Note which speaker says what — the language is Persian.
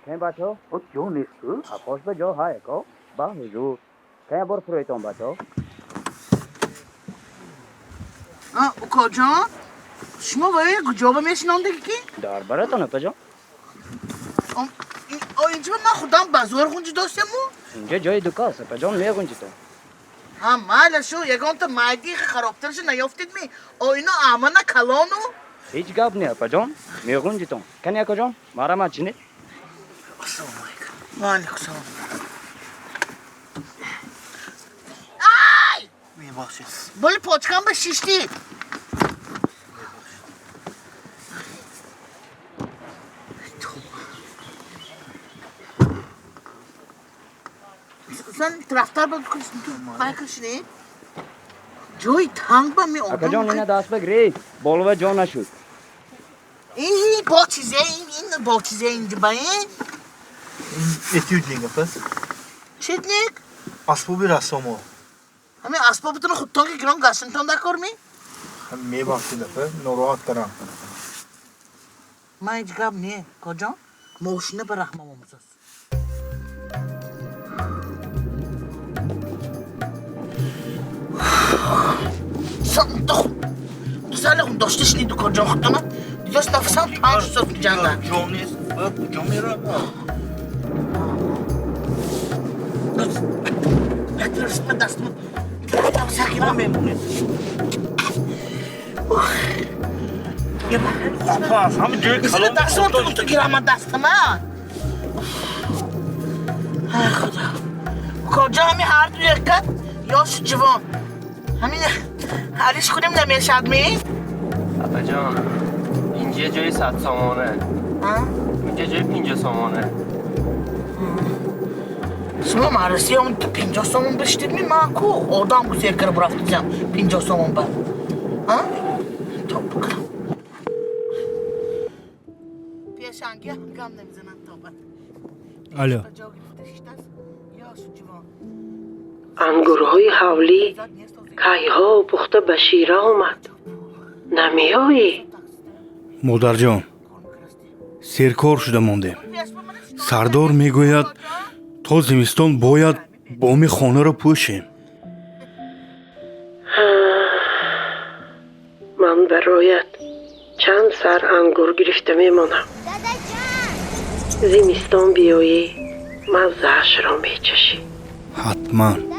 Speaker 1: کن بچه
Speaker 2: جو نیست
Speaker 1: خوش به جا های کو با حضور کن بار فرویتون بچه
Speaker 3: کجا؟ شما باید کجا با میشنانده کی؟
Speaker 1: دار براتونه پجا
Speaker 3: اینجا من خودم بازار خونجی داشتم
Speaker 1: اینجا جای دکاسه پجا میگونجی تو
Speaker 3: مالا شو یکان تا مایدی خرابترش نیافتید می اینا آمانه کلانو
Speaker 1: هیچ گپ نیه پجا میگونجی تو کن یا کجا مارا ما چینه
Speaker 3: السلام علیکم وعلیکم السلام آی
Speaker 2: میبخشید
Speaker 3: بولی پاچکم به شیشتی sen taraftar bakışını joy tang ba mi
Speaker 1: اکا جان اینه دست بگیری بولو جان نشود
Speaker 3: این با چیزه این با چیزه اینجا با این
Speaker 2: اتیودینگ پس
Speaker 3: چیتنیک
Speaker 2: اسبابی رسامو
Speaker 3: همین اسبابتون خودتان که گران گشتن دکار می
Speaker 2: میبخشید پس ناراحت کردم
Speaker 3: من هیچ گپ نیه کجا موشنه به رحمم آموزاست تو سال خون داشتش نیدو کجا خودتانم دیداست نفسم تنگ شد تو جنگل
Speaker 2: جو نیست کجا میرم
Speaker 3: بهترست من دستم دستم سرگیرم
Speaker 2: میمونید
Speaker 3: یه
Speaker 2: پس همین جای
Speaker 3: بزنه دستم تو گیرم من دستم ای خدا کجا همین هر دو یکت یاش جوان همین هریش کنیم نمیشد می؟
Speaker 4: اپا جان اینجا جای 100 سامانه اینجا جای 50 سامانه
Speaker 3: شما مرسی همون 50 سامان بشتید می من کو آدم بوزی یک کرب رفت دیدم 50 سامان بر تا بکنم پیشنگی هم گم نمیزنم تا بر
Speaker 5: الو
Speaker 6: انگورهای حولی کایها پخته به شیره آمد نمیایی؟
Speaker 5: مادر جان سرکار شده ماندیم سردار میگوید تا زمستان باید بام خانه را پوشیم
Speaker 6: من برایت چند سر انگور گرفته میمانم زمستان بیایی مزهش را میچشی
Speaker 5: حتما